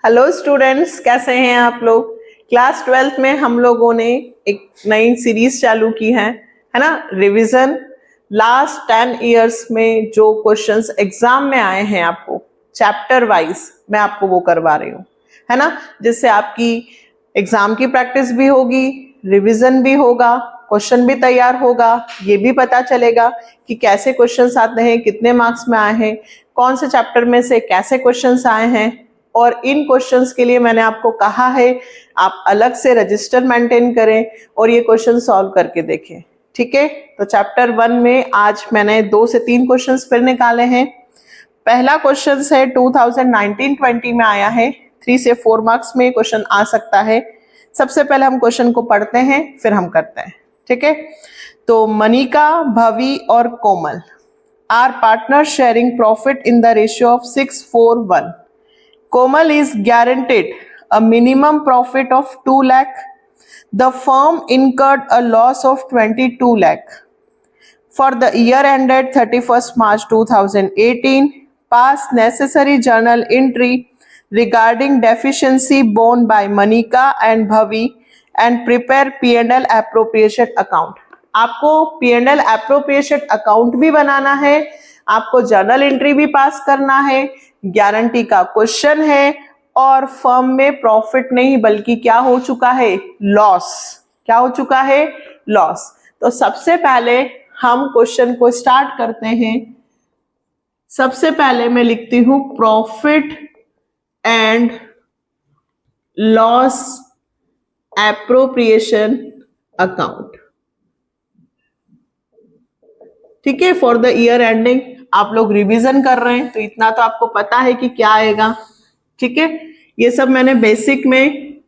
Hello students, कैसे हैं आप लोग। क्लास 12th में हम लोगों ने एक नई सीरीज चालू की है ना, रिवीजन। लास्ट 10 इयर्स में जो क्वेश्चंस एग्जाम में आए हैं आपको चैप्टर वाइज मैं आपको वो करवा रही हूँ, है ना, जिससे आपकी एग्जाम की प्रैक्टिस भी होगी, रिवीजन भी होगा, क्वेश्चन भी तैयार होगा, ये भी पता चलेगा कि कैसे क्वेश्चंस आते हैं, कितने मार्क्स में आए हैं, कौन से चैप्टर में से कैसे क्वेश्चंस आए हैं। और इन क्वेश्चंस के लिए मैंने आपको कहा है आप अलग से रजिस्टर मेंटेन करें और ये क्वेश्चन सॉल्व करके देखें, ठीक है। तो चैप्टर 1 में आज मैंने 2 से 3 क्वेश्चंस फिर निकाले हैं। पहला क्वेश्चन है 2019-20 में आया है, 3 से 4 मार्क्स में क्वेश्चन आ सकता है। सबसे पहले हम क्वेश्चन को पढ़ते हैं फिर हम करते हैं, ठीक है। तो मनिका, भवी और Komal are partner sharing profit in the ratio of 6:4:1. Komal is guaranteed a minimum profit of 2 lakh. The firm incurred a loss of 22 lakh. For the year ended 31st March 2018, pass necessary journal entry regarding deficiency borne by Manika and Bhavi and prepare P&L appropriation account. आपको P&L appropriation account भी बनाना है, आपको journal entry भी पास करना है, guarantee का question है और फर्म में प्रॉफिट नहीं बल्कि क्या हो चुका है, लॉस। क्या हो चुका है, लॉस। तो सबसे पहले हम क्वेश्चन को स्टार्ट करते हैं। सबसे पहले मैं लिखती हूं profit and loss appropriation account, ठीक है, फॉर द ईयर एंडिंग। आप लोग रिवीजन कर रहे हैं तो इतना तो आपको पता है कि क्या आएगा, ठीक है। ये सब मैंने बेसिक में,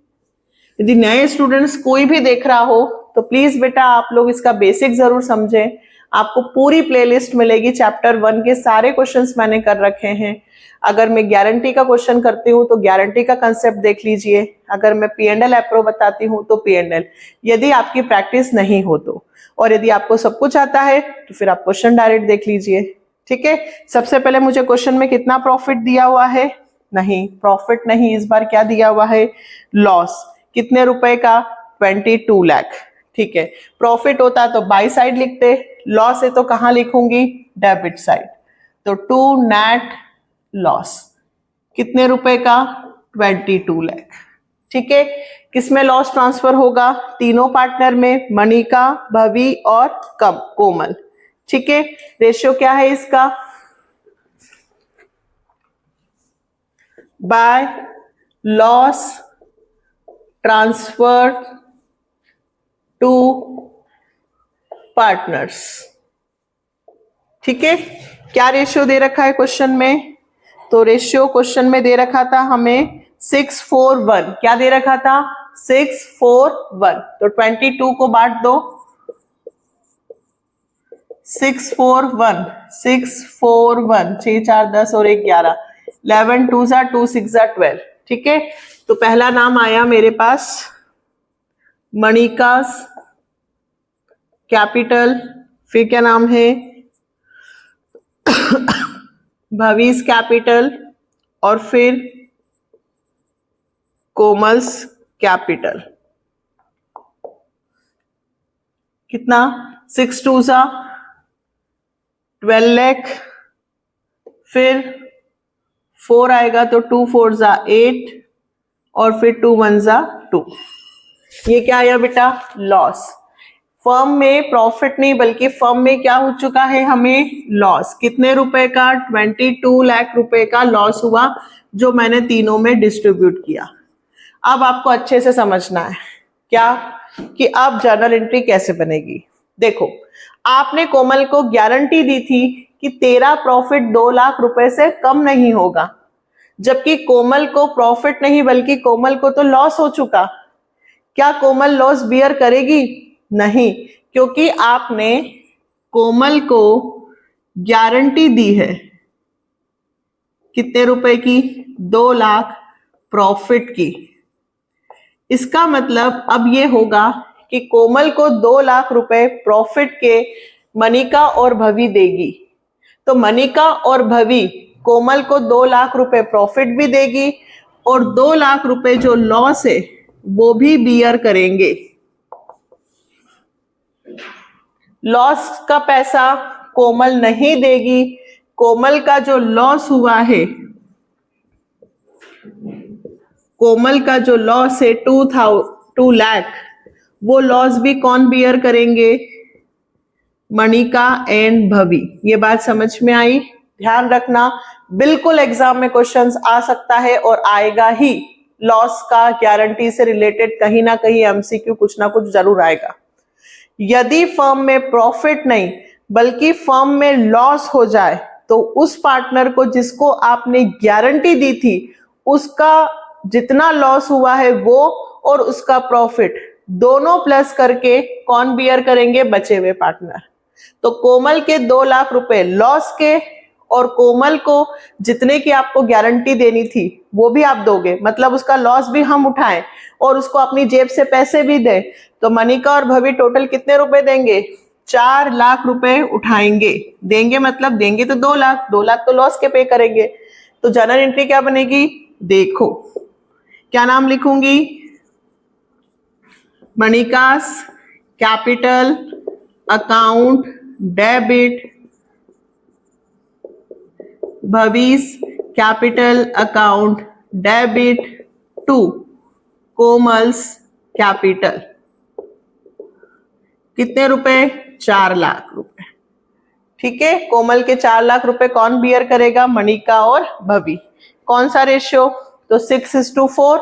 यदि नए स्टूडेंट्स कोई भी देख रहा हो तो प्लीज बेटा आप लोग इसका बेसिक जरूर समझें। आपको पूरी प्लेलिस्ट मिलेगी, चैप्टर 1 के सारे क्वेश्चंस मैंने कर रखे हैं। अगर मैं गारंटी का क्वेश्चन करती हूँ तो गारंटी का कंसेप्ट देख लीजिए, अगर मैं P&L एप्रो बताती हूँ तो P&L, यदि आपकी प्रैक्टिस नहीं हो तो। और यदि आपको सब कुछ आता है तो फिर आप क्वेश्चन डायरेक्ट देख लीजिए, ठीक है। सबसे पहले मुझे क्वेश्चन में कितना प्रॉफिट दिया हुआ है, नहीं प्रॉफिट नहीं, इस बार क्या दिया हुआ है, लॉस। कितने रुपए का, 22 लाख, ठीक है। प्रॉफिट होता तो बाई साइड लिखते, लॉस है तो कहां लिखूंगी, डेबिट साइड। तो 2 नेट लॉस, कितने रुपए का, 22 लाख, ठीक है। किसमें लॉस ट्रांसफर होगा, तीनों पार्टनर में, मनिका, भवी और कोमल, ठीक है। रेशियो क्या है इसका, by loss transfer to partners, ठीक है। क्या रेशियो दे रखा है क्वेश्चन में, तो रेशियो क्वेश्चन में दे रखा था हमें 6:4:1। क्या दे रखा था, 6:4:1। तो 22 को बांट दो, 6:4:1, 6:4:1, 6 4 10 और 1 11, 11 2 2 6 12, ठीक है। तो पहला नाम आया मेरे पास मणिकास कैपिटल, फिर क्या नाम है भवीस कैपिटल और फिर कोमल्स कैपिटल। कितना, 6 2 12 लाख, फिर 4 आएगा तो 2 4 8 और फिर 2 1 2। ये क्या आया बेटा, लॉस। फर्म में प्रॉफिट नहीं बल्कि फर्म में क्या हो चुका है, हमें लॉस। कितने रुपए का, 22 लाख रुपए का लॉस हुआ, जो मैंने तीनों में डिस्ट्रीब्यूट किया। अब आपको अच्छे से समझना है क्या, कि अब जर्नल एंट्री कैसे बनेगी। देखो, आपने कोमल को गारंटी दी थी कि तेरा प्रॉफिट 2 लाख रुपए से कम नहीं होगा, जबकि कोमल को प्रॉफिट नहीं बल्कि कोमल को तो लॉस हो चुका। क्या कोमल लॉस बियर करेगी, नहीं, क्योंकि आपने कोमल को गारंटी दी है कितने रुपए की, 2 लाख प्रॉफिट की। इसका मतलब अब ये होगा कि कोमल को 2 लाख रुपए प्रॉफिट के मनिका और भवी देगी। तो मनिका और भवी कोमल को 2 लाख रुपए प्रॉफिट भी देगी और 2 लाख रुपए जो लॉस है वो भी बियर करेंगे। लॉस का पैसा कोमल नहीं देगी। कोमल का जो लॉस हुआ है, कोमल का जो लॉस है 2 लाख, वो लॉस भी कौन बियर करेंगे? मणिका एंड भवी। ये बात समझ में आई? ध्यान रखना, बिल्कुल एग्जाम में क्वेश्चंस आ सकता है और आएगा ही। लॉस का गारंटी से रिलेटेड कहीं ना कहीं एमसीक्यू कुछ ना कुछ जरूर आएगा। यदि फर्म में प्रॉफिट नहीं बल्कि फर्म में लॉस हो जाए तो उस पार्टनर को जिसको आपने गारंटी दी थी उसका जितना लॉस हुआ है वो और उसका प्रॉफिट दोनों प्लस करके कौन बियर करेंगे? बचे हुए पार्टनर। तो कोमल के 2 लाख रुपए लॉस के और कोमल को जितने की आपको गारंटी देनी थी वो भी आप दोगे, मतलब उसका लॉस भी हम उठाएं और उसको अपनी जेब से पैसे भी दें, तो मनिका और भवी टोटल कितने रुपए देंगे? 4 लाख रुपए उठाएंगे। देंगे मतलब देंगे तो 2 लाख, 2 लाख तो लॉस के पे करेंगे। तो जर्नल एंट्री क्या बनेगी? देखो क्या नाम लिखूंगी? Manika's capital account debit, Bhavi's capital account debit to Komal's capital. कितने रुपए? 4 लाख रुपए। ठीक है, कोमल के 4 लाख रुपए कौन बियर करेगा? मणिका और भवी। कौन सा रेशियो? तो 6:4।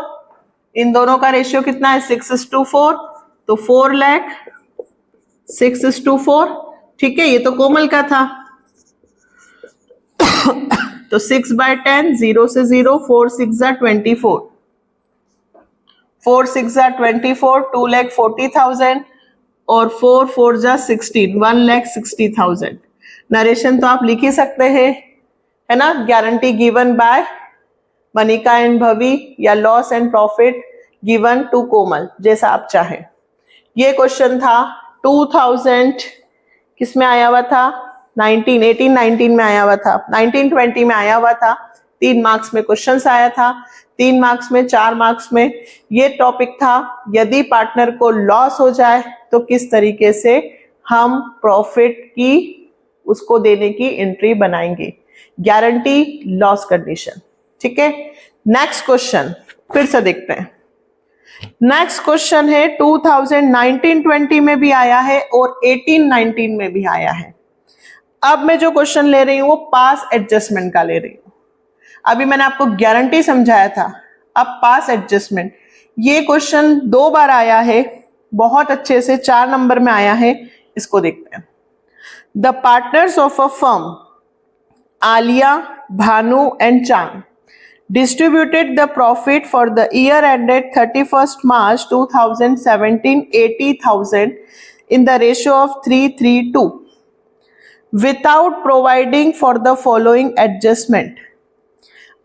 इन दोनों का रेशियो कितना है? 6:4। तो 4 लाख 6:4। ठीक है, ये तो कोमल का था। तो 6/10, 0 से 0, 4 6 24, 4 6 24, 2,40,000 और 4 4 16, 1,60,000। नरेशन तो आप लिख ही सकते हैं, है ना? Guarantee given by Manika and Bhavi या loss and profit given to Komal, जैसा आप चाहें। ये क्वेश्चन था 2000 किस में आया हुआ था? 19 में आया हुआ था, 1920 में आया हुआ था। 3 मार्क्स में क्वेश्चन आया था, 3 मार्क्स में, 4 मार्क्स में। ये टॉपिक था यदि पार्टनर को लॉस हो जाए तो किस तरीके से हम प्रॉफिट की उसको देने की एंट्री बनाएंगे। Guarantee, loss condition. ठीक है, नेक्स्ट क्वेश्चन फिर से देखते हैं। नेक्स्ट क्वेश्चन है 2019-20 में भी आया है और 18-19 में भी आया है। अब मैं जो क्वेश्चन ले रही हूं वो पास एडजस्टमेंट का ले रही हूं। अभी मैंने आपको गारंटी समझाया था, अब पास एडजस्टमेंट। ये क्वेश्चन 2 बार आया है, बहुत अच्छे से 4 नंबर में आया है। इसको देखते हैं। The partners of a firm Alia, Bhanu and चांद distributed the profit for the year ended 31st March 2017 80,000 in the ratio of 3:3:2 without providing for the following adjustment.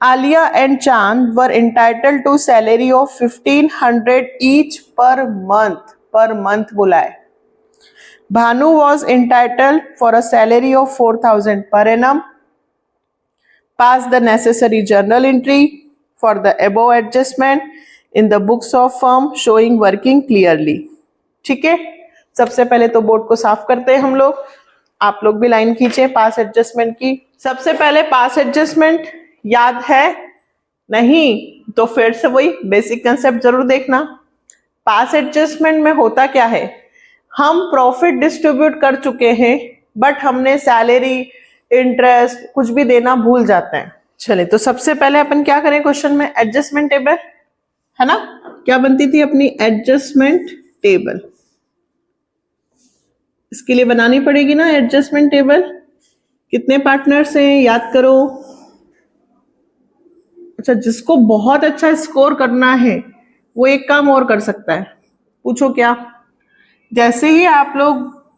Alia and Chand were entitled to salary of 1,500 each per month. Per month बोला है। Bhanu was entitled for a salary of 4,000 per annum. Pass the necessary journal entry for the above adjustment in the books of firm showing working clearly. ठीक है, सबसे पहले तो board को साफ करते हैं हम लोग। आप लोग भी लाइन खींचे पास एडजस्टमेंट की। सबसे पहले पास एडजस्टमेंट याद है? नहीं तो फिर से वही बेसिक कंसेप्ट जरूर देखना। पास एडजस्टमेंट में होता क्या है? हम प्रॉफिट डिस्ट्रीब्यूट कर चुके हैं बट हमने सैलरी, इंटरेस्ट कुछ भी देना भूल जाते हैं। चले तो सबसे पहले अपन क्या करें क्वेश्चन में? एडजस्टमेंट टेबल, है ना? क्या बनती थी अपनी? Adjustment table. इसके लिए बनानी पड़ेगी ना एडजस्टमेंट टेबल। कितने पार्टनर्स हैं याद करो। अच्छा, जिसको बहुत अच्छा स्कोर करना है वो एक काम और कर सकता है। पूछो क्या? जैसे ही आप लोग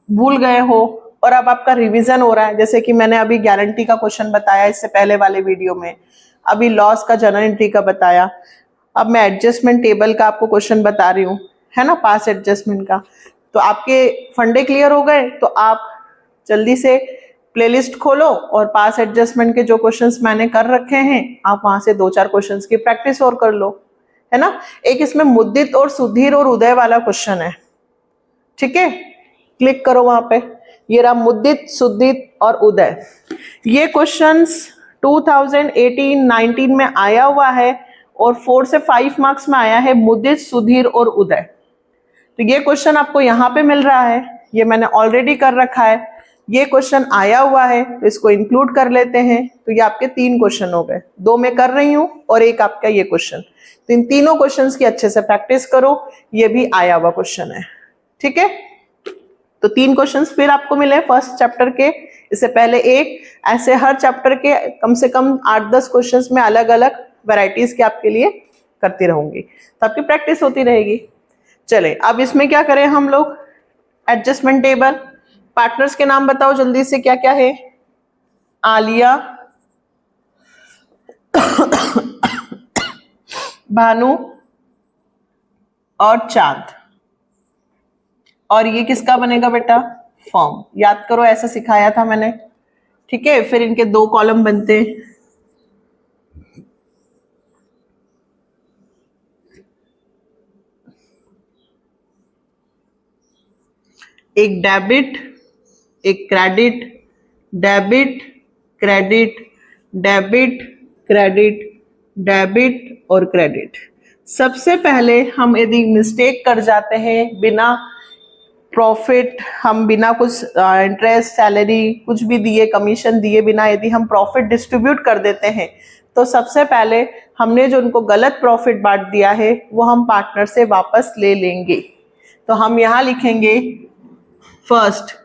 भूल गए हो और अब आपका रिवीजन हो रहा है, जैसे कि मैंने अभी गारंटी का क्वेश्चन बताया इससे पहले वाले वीडियो में, अभी लॉस का, जर्नल एंट्री का बताया, अब मैं एडजस्टमेंट टेबल का आपको क्वेश्चन बता रही हूँ, है ना, पास एडजस्टमेंट का। तो आपके फंडे क्लियर हो गए तो आप जल्दी से प्लेलिस्ट खोलो और पास एडजस्टमेंट के जो क्वेश्चंस मैंने कर रखे हैं आप वहां से 2-4 क्वेश्चंस की प्रैक्टिस और कर लो, है ना। एक इसमें मुद्दित और सुधीर और उदय वाला क्वेश्चन है, ठीक है, क्लिक करो वहां पे। ये रहा मुद्दित, सुधीर और उदय। ये क्वेश्चंस 2018-19 में आया हुआ है और 4 से 5 मार्क्स में आया है, मुद्दित, सुधीर और उदय। तो ये क्वेश्चन आपको यहाँ पे मिल रहा है, ये मैंने ऑलरेडी कर रखा है, ये क्वेश्चन आया हुआ है तो इसको इंक्लूड कर लेते हैं। तो ये आपके 3 क्वेश्चन हो गए, 2 मैं कर रही हूं और एक आपका ये क्वेश्चन। तो इन तीनों क्वेश्चंस की अच्छे से प्रैक्टिस करो, ये भी आया हुआ क्वेश्चन है, ठीक है। तो 3 क्वेश्चंस फिर आपको मिले फर्स्ट चैप्टर के, इससे पहले एक, ऐसे हर चैप्टर के कम से कम 8-10 क्वेश्चंस में अलग अलग वैरायटीज के आपके लिए करती रहूंगी, तो आपकी प्रैक्टिस होती रहेगी। चले अब इसमें क्या करें हम लोग, एडजस्टमेंट टेबल। पार्टनर्स के नाम बताओ जल्दी से, क्या क्या है? आलिया, भानु और चांद। और ये किसका बनेगा बेटा? फॉर्म। याद करो, ऐसा सिखाया था मैंने, ठीक है। फिर इनके 2 कॉलम बनते हैं, एक डेबिट, एक credit, debit, credit, debit, credit, debit और क्रेडिट। सबसे पहले हम यदि मिस्टेक कर जाते हैं, बिना प्रॉफिट, हम बिना कुछ इंटरेस्ट, सैलरी कुछ भी दिए, कमीशन दिए बिना यदि हम प्रॉफिट डिस्ट्रीब्यूट कर देते हैं, तो सबसे पहले हमने जो उनको गलत प्रॉफिट बांट दिया है वो हम पार्टनर से वापस ले लेंगे। तो हम यहां लिखेंगे first,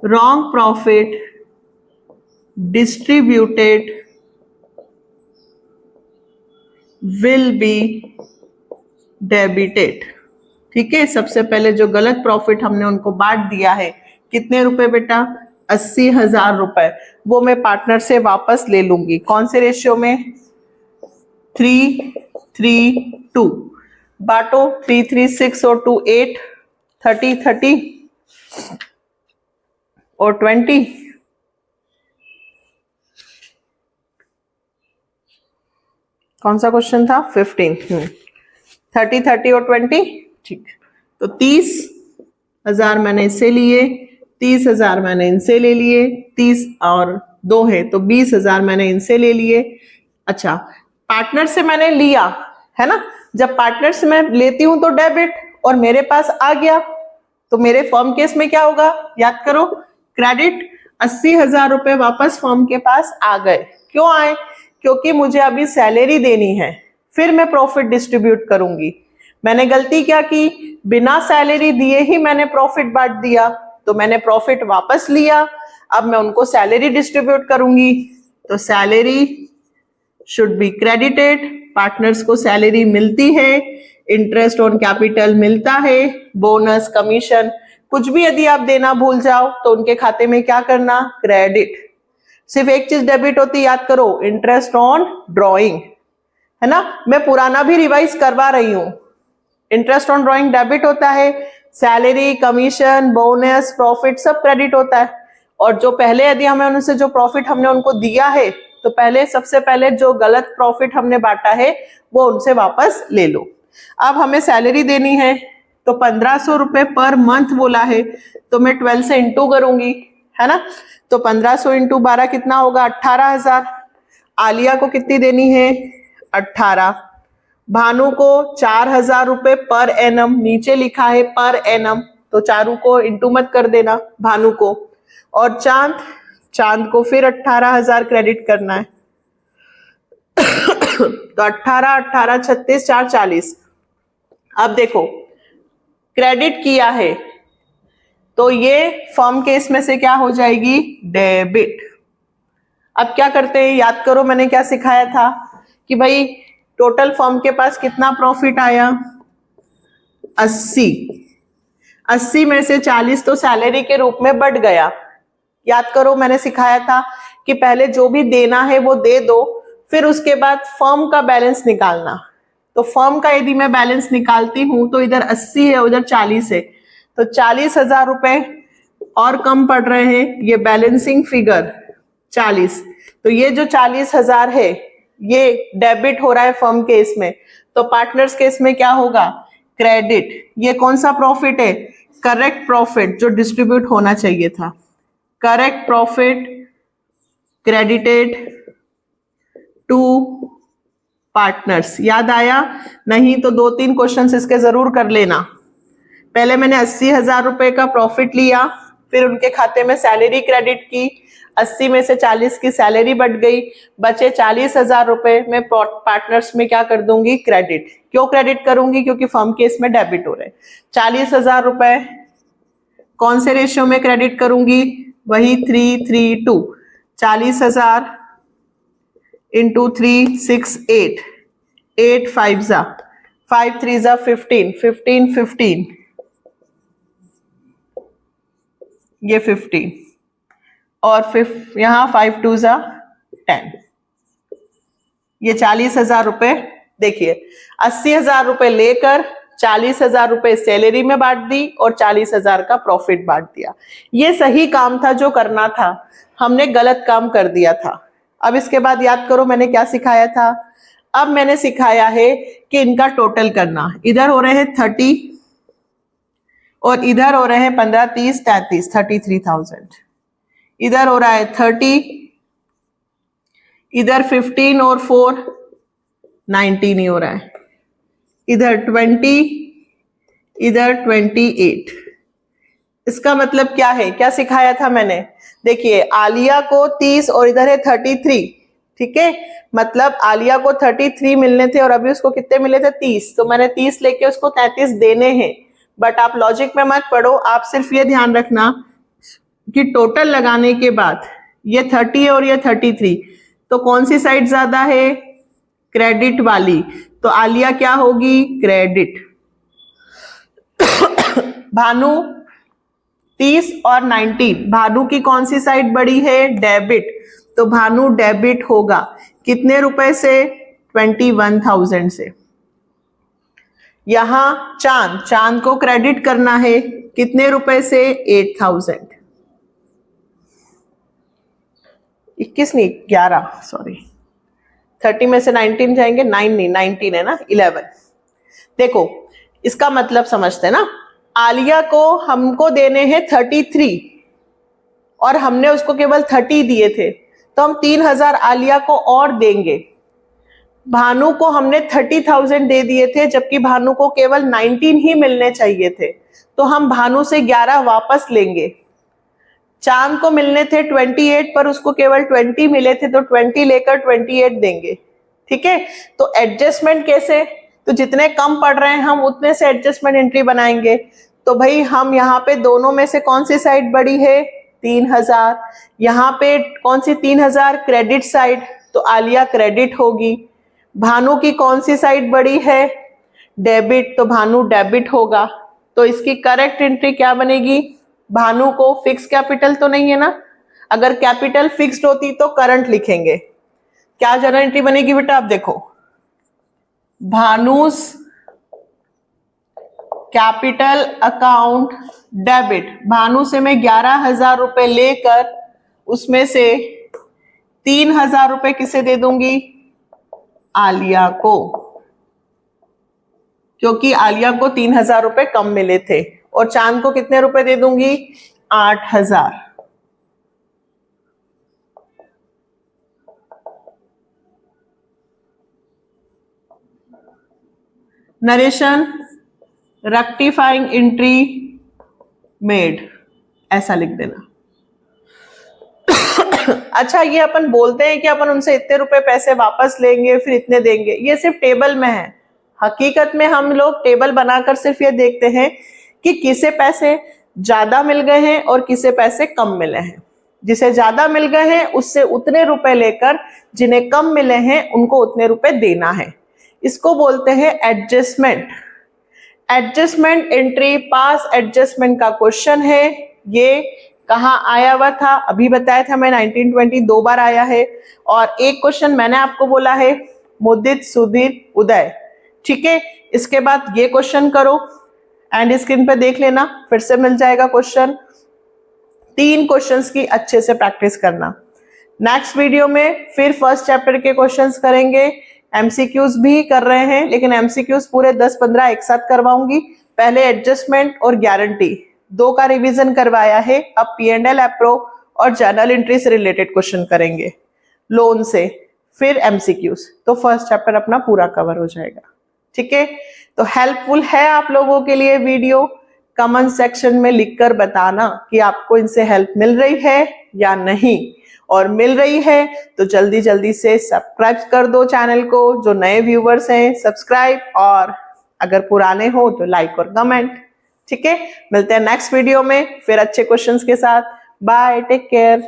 wrong profit distributed will be debited, ठीक है। सबसे पहले जो गलत प्रॉफिट हमने उनको बांट दिया है, कितने रुपए बेटा? 80,000 रुपए, वो मैं पार्टनर से वापस ले लूंगी। कौन से रेशियो में? 3:3:2। बांटो, 3:3:6 और 2:8, 30:30 और 20। कौन सा क्वेश्चन था? 15। 30:30 और 20, ठीक। तो 30,000 मैंने इससे लिए, 30,000 मैंने इनसे ले लिए, 30 और 2 है तो 20,000 मैंने इनसे ले लिए। अच्छा, पार्टनर से मैंने लिया, है ना। जब पार्टनर से मैं लेती हूं तो डेबिट, और मेरे पास आ गया तो मेरे फर्म केस में क्या होगा? याद करो, क्रेडिट। 80,000 रुपए वापस फर्म के पास आ गए। क्यों आए? क्योंकि मुझे अभी सैलरी देनी है, फिर मैं प्रॉफिट डिस्ट्रीब्यूट करूंगी। मैंने गलती क्या की? बिना सैलरी दिए ही मैंने प्रॉफिट बांट दिया, तो मैंने प्रॉफिट वापस लिया, अब मैं उनको सैलरी डिस्ट्रीब्यूट करूंगी। तो salary should be credited, partners को सैलरी मिलती है, इंटरेस्ट ऑन कैपिटल मिलता है, बोनस, कमीशन कुछ भी यदि आप देना भूल जाओ तो उनके खाते में क्या करना? क्रेडिट। सिर्फ एक चीज डेबिट होती, याद करो, इंटरेस्ट ऑन ड्रॉइंग, है ना। मैं पुराना भी रिवाइज करवा रही हूं। इंटरेस्ट ऑन ड्रॉइंग डेबिट होता है, सैलरी, कमीशन, बोनस, प्रॉफिट सब क्रेडिट होता है। और जो पहले यदि हमें उनसे जो प्रॉफिट हमने उनको दिया है, तो पहले सबसे पहले जो गलत प्रॉफिट हमने बांटा है वो उनसे वापस ले लो। अब हमें सैलरी देनी है तो 1500 रुपए पर मंथ बोला है, तो मैं 12 से इंटू करूंगी, है ना। तो 1500 इंटू 12 कितना होगा? 18,000। आलिया को कितनी देनी है? 18। भानु को 4,000 रुपए पर एनम, नीचे लिखा है पर एनम, तो चारों को इंटू मत कर देना, भानु को। और चांद को फिर 18,000 क्रेडिट करना है। तो 18, 18, 36, 4, 40। अब देखो, क्रेडिट किया है तो ये फर्म के इसमें से क्या हो जाएगी? डेबिट। अब क्या करते हैं? याद करो, मैंने क्या सिखाया था कि भाई टोटल फर्म के पास कितना प्रॉफिट आया? 80। 80 में से 40 तो सैलरी के रूप में बढ़ गया। याद करो, मैंने सिखाया था कि पहले जो भी देना है वो दे दो, फिर उसके बाद फर्म का बैलेंस निकालना। तो फर्म का यदि मैं बैलेंस निकालती हूं तो इधर 80 है, उधर 40 है, तो 40,000 रुपए और कम पड़ रहे हैं, ये बैलेंसिंग फिगर 40, तो ये जो 40,000 है ये डेबिट हो रहा है फर्म केस में, तो पार्टनर्स केस में क्या होगा, क्रेडिट। ये कौन सा प्रॉफिट है, करेक्ट प्रॉफिट जो डिस्ट्रीब्यूट होना चाहिए था, correct profit credited to partners. याद आया? नहीं तो 2-3 क्वेश्चंस इसके जरूर कर लेना। पहले मैंने 80,000 रुपए का प्रॉफिट लिया, फिर उनके खाते में सैलरी क्रेडिट की, 80 में से 40 की सैलरी बढ़ गई, बचे 40,000 रुपए में पार्टनर्स में क्या कर दूंगी, क्रेडिट। क्यों क्रेडिट करूंगी, क्योंकि फर्म केस में डेबिट हो रहे हैं। 40,000 रुपए कौन से रेशियो में क्रेडिट करूंगी, वही 3-3-2, 40,000 इंटू 3 6 8, 8 5 जा 5 3 जा 15, 15 15, ये 15 और यहाँ 5 2 जा 10, ये 40,000 रुपए। देखिए 80,000 रुपए लेकर 40,000 रुपए सैलरी में बांट दी और 40,000 का प्रॉफिट बांट दिया। ये सही काम था जो करना था, हमने गलत काम कर दिया था। अब इसके बाद याद करो मैंने क्या सिखाया था। अब मैंने सिखाया है कि इनका टोटल करना। इधर हो रहे हैं 30 और इधर हो रहे हैं 15 30 33, 33,000। इधर हो रहा है 30, इधर 15 और 4 19 ही हो रहा है, इधर 20, इधर 28। इसका मतलब क्या है, क्या सिखाया था मैंने, देखिए आलिया को 30 और इधर है 33, ठीक है, मतलब आलिया को 33 मिलने थे और अभी उसको कितने मिले थे, 30, तो मैंने 30 लेके उसको 33 देने हैं। बट आप लॉजिक में मत पढ़ो, आप सिर्फ ये ध्यान रखना कि टोटल लगाने के बाद ये 30 और ये 33, तो कौन सी साइड ज्यादा है, क्रेडिट वाली, तो आलिया क्या होगी, क्रेडिट। भानु 30 और 19, भानु की कौन सी साइड बड़ी है, डेबिट, तो भानु डेबिट होगा कितने रुपए से, 21,000 से। यहां चांद को क्रेडिट करना है कितने रुपए से, 8,000। 21 नहीं 11, सॉरी 30 में से 19 जाएंगे, 9 नहीं 19 है ना, 11। देखो इसका मतलब समझते हैं ना, आलिया को हमको देने हैं 33 और हमने उसको केवल 30 दिए थे, तो हम 3,000 आलिया को और देंगे। भानु को हमने 30,000 दे दिए थे जबकि भानु को केवल 19 ही मिलने चाहिए थे, तो हम भानु से 11 वापस लेंगे। चांद को मिलने थे 28 पर उसको केवल 20 मिले थे, तो 20 लेकर 28 देंगे, ठीक है। तो एडजस्टमेंट कैसे, तो जितने कम पड़ रहे हैं हम उतने से एडजस्टमेंट एंट्री बनाएंगे। तो भाई हम यहाँ पे दोनों में से कौन सी साइड बड़ी है, 3,000। यहाँ पे कौन सी 3,000, क्रेडिट साइड, तो आलिया क्रेडिट होगी। भानु की कौन सी साइड बड़ी है, डेबिट, तो भानु डेबिट होगा। तो इसकी करेक्ट एंट्री क्या बनेगी, भानु को फिक्स कैपिटल तो नहीं है ना, अगर कैपिटल फिक्स्ड होती तो करंट लिखेंगे। क्या जनरल एंट्री बनेगी बेटा, आप देखो, भानुस कैपिटल अकाउंट डेबिट, भानु से मैं 11,000 रुपए लेकर उसमें से 3,000 रुपए किसे दे दूंगी, आलिया को, क्योंकि आलिया को 3,000 रुपए कम मिले थे। और चांद को कितने रुपए दे दूंगी, 8,000। नरेशन रेक्टिफाइंग एंट्री मेड, ऐसा लिख देना। अच्छा, ये अपन बोलते हैं कि अपन उनसे इतने रुपए पैसे वापस लेंगे फिर इतने देंगे, ये सिर्फ टेबल में है। हकीकत में हम लोग टेबल बनाकर सिर्फ ये देखते हैं कि किसे पैसे ज्यादा मिल गए हैं और किसे पैसे कम मिले हैं। जिसे ज्यादा मिल गए हैं उससे उतने रुपए लेकर जिन्हें कम मिले हैं उनको उतने रुपए देना है। इसको बोलते हैं एडजस्टमेंट। एडजस्टमेंट एंट्री पास एडजस्टमेंट का क्वेश्चन है। ये कहाँ आया हुआ था, अभी बताया था मैं, 1920 2 बार आया है। और एक क्वेश्चन मैंने आपको बोला है मुदित, सुधीर, उदय, ठीक है। इसके बाद ये क्वेश्चन करो, एंड स्क्रीन पे देख लेना, फिर से मिल जाएगा क्वेश्चन। 3 क्वेश्चंस की अच्छे से प्रैक्टिस करना। नेक्स्ट वीडियो में फिर फर्स्ट चैप्टर के क्वेश्चंस करेंगे, एमसीक्यूज भी कर रहे हैं, लेकिन एमसीक्यूज पूरे 10-15 एक साथ करवाऊंगी। पहले एडजस्टमेंट और गारंटी 2 का रिवीजन करवाया है, अब P&L एप्रो और जर्नल एंट्री से रिलेटेड क्वेश्चन करेंगे, लोन से, फिर एमसीक्यूज। तो फर्स्ट चैप्टर अपना पूरा कवर हो जाएगा। ठीक है, तो हेल्पफुल है आप लोगों के लिए वीडियो? कमेंट सेक्शन में लिखकर बताना कि आपको इनसे हेल्प मिल रही है या नहीं, और मिल रही है तो जल्दी जल्दी से सब्सक्राइब कर दो चैनल को। जो नए व्यूवर्स हैं सब्सक्राइब, और अगर पुराने हो तो लाइक और कमेंट। ठीक है, मिलते हैं नेक्स्ट वीडियो में फिर अच्छे क्वेश्चंस के साथ। Bye, take care.